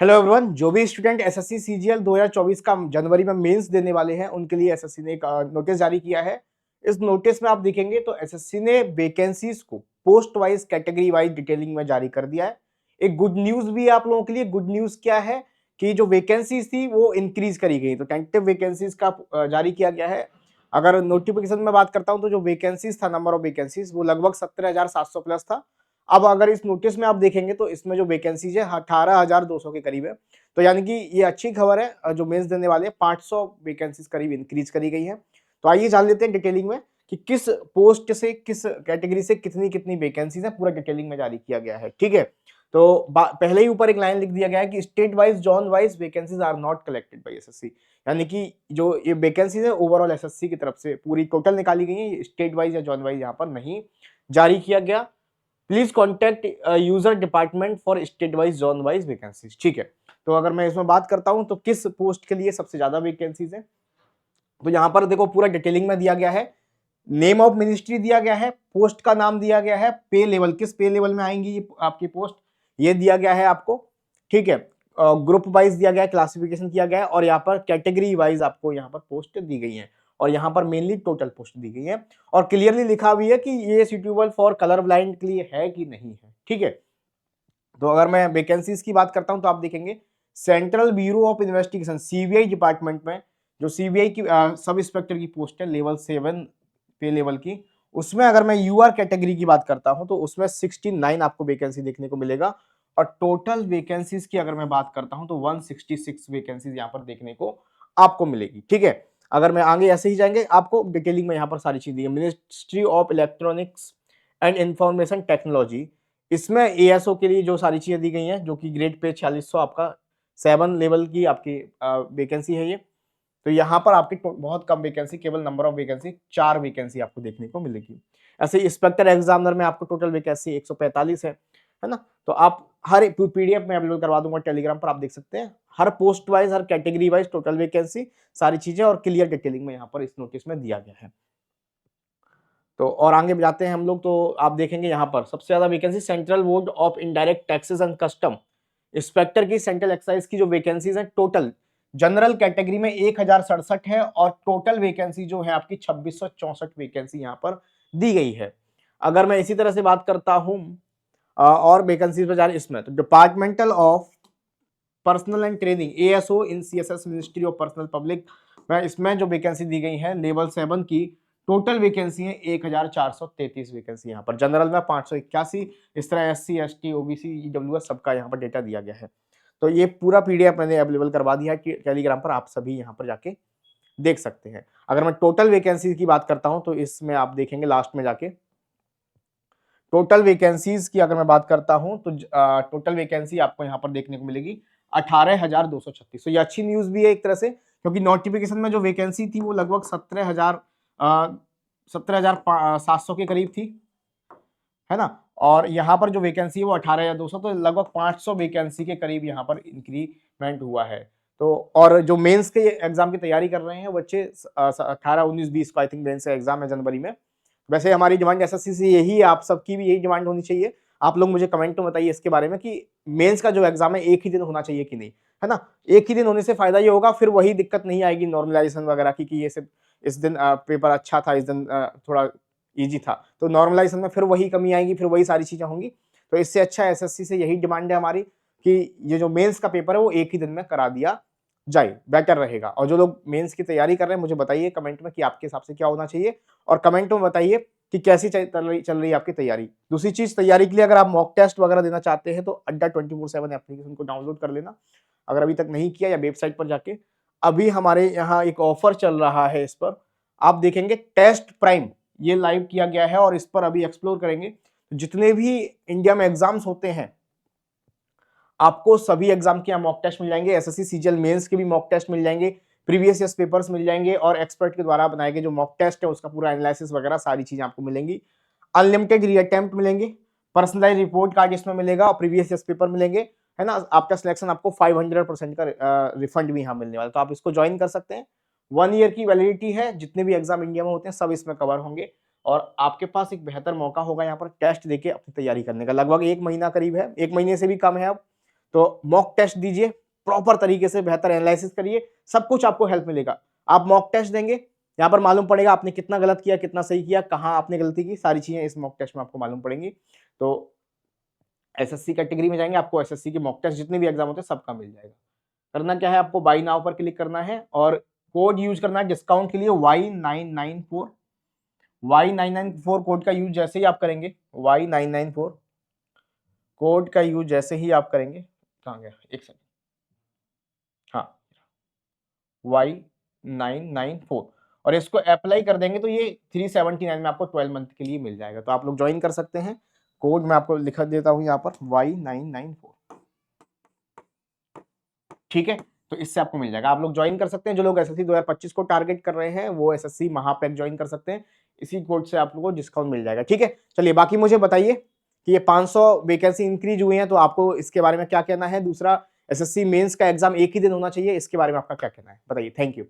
Hello everyone, जो भी student SSC CGL 2024 का जनवरी में मेंस देने वाले हैं उनके लिए एसएससी ने एक नोटिस जारी किया है। इस नोटिस में आप देखेंगे तो एसएससी ने वैकेंसीज को post wise category wise detailing में जारी कर दिया है। एक गुड न्यूज भी है आप लोगों के लिए। गुड न्यूज क्या है कि जो वैकेंसीज थी वो इंक्रीज करी गई, तो टेंटेटिव वैकेंसीज का जारी किया गया है। अगर नोटिफिकेशन में बात करता हूं तो जो वैकेंसीज था, नंबर ऑफ वैकेंसीज वो लगभग 17,700 प्लस था। अब अगर इस नोटिस में आप देखेंगे तो इसमें जो वैकेंसीज है 18,200 के करीब है। तो यानी कि ये अच्छी खबर है। जो मेंस देने वाले 500 वैकेंसीज करीब इंक्रीज करी गई है। तो आइए जान लेते हैं डिटेलिंग में कि किस पोस्ट से किस कैटेगरी से कितनी कितनी वैकेंसीज है, पूरा डिटेलिंग में जारी किया गया है। ठीक है, तो पहले ही ऊपर एक लाइन लिख दिया गया है कि state wise zone wise vacancies are not collected by SSC. यानी कि जो ये वैकेंसीज है ओवरऑल एसएससी की तरफ से पूरी टोटल निकाली गई है, स्टेट वाइज या जोन वाइज यहाँ पर नहीं जारी किया गया। Please contact user department for state wise zone wise vacancies. ठीक है, तो अगर मैं इसमें बात करता हूं तो किस पोस्ट के लिए सबसे ज्यादा वैकेंसीज है, तो यहां पर देखो पूरा डिटेलिंग में दिया गया है। नेम ऑफ मिनिस्ट्री दिया गया है, पोस्ट का नाम दिया गया है, पे लेवल किस पे लेवल में आएंगी ये आपकी पोस्ट ये दिया गया है आपको। ठीक है, ग्रुप वाइज दिया गया है, क्लासिफिकेशन किया गया है, और यहाँ पर कैटेगरी वाइज आपको यहाँ पर पोस्ट दी गई है, और यहाँ पर मेनली टोटल पोस्ट दी गई है, और क्लियरली लिखा भी है कि ये सुटेबल फॉर कलर ब्लाइंड के लिए है कि नहीं है। ठीक है, तो अगर मैं वैकेंसीज की बात करता हूं तो आप देखेंगे central bureau of investigation CBI department में जो सीबीआई की सब इंस्पेक्टर की पोस्ट है लेवल 7 पे लेवल की, उसमें अगर मैं यूआर कैटेगरी की बात करता हूं तो उसमें 69 आपको वैकेंसी देखने को मिलेगा, और टोटल वैकेंसीज की अगर मैं बात करता हूं तो 166 वैकेंसीज यहाँ पर देखने को आपको मिलेगी। ठीक है, अगर मैं आगे ऐसे ही जाएंगे आपको डिटेलिंग में यहाँ पर सारी चीज दी है। Ministry of electronics and information technology, इसमें एएसओ के लिए जो सारी चीजें दी गई हैं, जो कि ग्रेड पे 4600 आपका 7 लेवल की आपकी वैकेंसी है ये। तो यहाँ पर आपकी बहुत कम वैकेंसी, केवल नंबर ऑफ वैकेंसी 4 वैकेंसी आपको देखने को मिलेगी। ऐसे इंस्पेक्टर एग्जामिनर में आपको टोटल वैकेंसी 145 है ना। तो आप हर पीडीएफ में अपलोड करवा दूंगा टेलीग्राम पर, आप देख सकते हैं हर पोस्ट वाइज हर कैटेगरी वाइज टोटल वैकेंसी सारी चीजें और क्लियर डिटेलिंग में यहाँ पर इस नोटिस में दिया गया है। तो और आगे जाते हैं हम लोग, तो आप देखेंगे यहाँ पर सबसे ज्यादा vacancy central board of indirect taxes and custom inspector की सेंट्रल एक्साइज की जो वैकेंसीज है टोटल जनरल कैटेगरी में 1067 है, और टोटल वैकेंसी जो है आपकी 2664 वैकेंसी यहाँ पर दी गई है। अगर मैं इसी तरह से बात करता हूं और वैकेंसीज पर जा रही इसमें, तो departmental of personal and training ASO in CSS ministry of personnel public में इसमें जो वैकेंसी दी गई है लेवल 7 की टोटल वैकेंसी है 1433 वैकेंसी यहाँ पर, जनरल में 581, इस तरह एससी एसटी ओबीसी ईडब्ल्यूएस सबका यहाँ पर डेटा दिया गया है। तो ये पूरा पीडीएफ मैंने अवेलेबल करवा दिया है टेलीग्राम पर, आप सभी यहाँ पर जाके देख सकते हैं। अगर मैं टोटल वैकेंसी की बात करता हूँ तो इसमें आप देखेंगे लास्ट में जाके टोटल वैकेंसीज की अगर मैं बात करता हूं तो टोटल वैकेंसी आपको यहां पर देखने को मिलेगी 18,236। तो ये अच्छी न्यूज भी है एक तरह से, क्योंकि नोटिफिकेशन में जो वैकेंसी थी वो लगभग 17,700 के करीब थी, है ना। और यहाँ पर जो वैकेंसी है वो 18,200, तो लगभग 500 वैकेंसी के करीब यहाँ पर इंक्रीमेंट हुआ है। तो और जो मेंस के एग्जाम की तैयारी कर रहे हैं बच्चे 18 19 20 का आई थिंक मेंस का एग्जाम है जनवरी में। वैसे हमारी डिमांड एसएससी से यही है, आप सबकी भी यही डिमांड होनी चाहिए। आप लोग मुझे कमेंट में बताइए इसके बारे में कि मेंस का जो एग्जाम है एक ही दिन होना चाहिए कि नहीं, है ना। एक ही दिन होने से फायदा ये होगा, फिर वही दिक्कत नहीं आएगी नॉर्मलाइजेशन वगैरह की कि ये सिर्फ इस दिन पेपर अच्छा था, इस दिन थोड़ा इजी था, तो नॉर्मलाइजेशन में फिर वही कमी आएगी, फिर वही सारी चीजें होंगी। तो इससे अच्छा एसएससी से यही डिमांड है हमारी कि ये जो मेंस का पेपर है वो एक ही दिन में करा दिया जाए, बेटर रहेगा। और जो लोग मेंस की तैयारी कर रहे हैं मुझे बताइए कमेंट में कि आपके हिसाब से क्या होना चाहिए, और कमेंट में बताइए कि कैसी चल रही है आपकी तैयारी। दूसरी चीज, तैयारी के लिए अगर आप मॉक टेस्ट वगैरह देना चाहते हैं तो अड्डा 24/7 एप्लीकेशन को डाउनलोड कर लेना, अगर अभी तक नहीं किया, या वेबसाइट पर जाके अभी हमारे यहाँ एक ऑफर चल रहा है, इस पर आप देखेंगे टेस्ट प्राइम ये लाइव किया गया है, और इस पर अभी एक्सप्लोर करेंगे जितने भी इंडिया में एग्जाम्स होते हैं आपको सभी एग्जाम के यहाँ मॉक टेस्ट मिल जाएंगे। एसएससी सीजीएल मेंस के भी मॉक टेस्ट मिल जाएंगे, प्रीवियस ईयर पेपर्स मिल जाएंगे, और एक्सपर्ट के द्वारा बनाए गए जो मॉक टेस्ट है उसका पूरा एनालिसिस वगैरह सारी चीजें आपको मिलेंगी। अनलिमिटेड रीअटेम्प्ट मिलेंगे, पर्सनलाइज रिपोर्ट कार्ड इसमें मिलेगा, और प्रीवियस ईयर पेपर मिलेंगे, है ना। आपका सिलेक्शन आपको 500% का रिफंड भी यहाँ मिलने वाला है, तो आप इसको ज्वाइन कर सकते हैं। 1 ईयर की वैलिडिटी है, जितने भी एग्जाम इंडिया में होते हैं सब इसमें कवर होंगे, और आपके पास एक बेहतर मौका होगा यहाँ पर टेस्ट देके अपनी तैयारी करने का। लगभग 1 महीना करीब है, 1 महीने से भी कम है अब, तो मॉक टेस्ट दीजिए, प्रॉपर तरीके से बेहतर एनालिसिस करिए, सब कुछ आपको हेल्प मिलेगा। आप मॉक टेस्ट देंगे, यहाँ पर मालूम पड़ेगा आपने कितना गलत किया, कितना सही किया, कहाँ आपने गलती की, सारी चीजें इस मॉक टेस्ट में आपको मालूम पड़ेंगी। तो एसएससी कैटेगरी में जाएंगे, आपको एसएससी के मॉक टेस्ट जितने भी एग्जाम होते हैं सबका मिल जाएगा। करना क्या है, आपको बाई नाउ पर क्लिक करना है और कोड यूज करना है डिस्काउंट के लिए Y994। Y994 कोड का यूज जैसे ही आप करेंगे, Y994 कोड का यूज जैसे ही आप करेंगे, कहाँ गया, एक सेकंड, हाँ, Y994 और इसको अप्लाई कर देंगे तो ये 379 में आपको 12 मंथ के लिए मिल जाएगा। तो आप लोग ज्वाइन कर सकते हैं। कोड मैं आपको लिख देता हूं यहाँ पर Y994, ठीक है, तो इससे आपको मिल जाएगा। आप लोग ज्वाइन कर सकते हैं। जो लोग एसएससी 2025 को टारगेट कर रहे हैं वो एसएससी महापैक ज्वाइन कर सकते हैं, इसी कोड से आप लोगों को डिस्काउंट मिल जाएगा। ठीक है, चलिए बाकी मुझे बताइए कि ये 500 वैकेंसी इंक्रीज हुई है तो आपको इसके बारे में क्या कहना है। दूसरा, एसएससी मेंस का एग्जाम एक ही दिन होना चाहिए, इसके बारे में आपका क्या कहना है, बताइए। Thank you.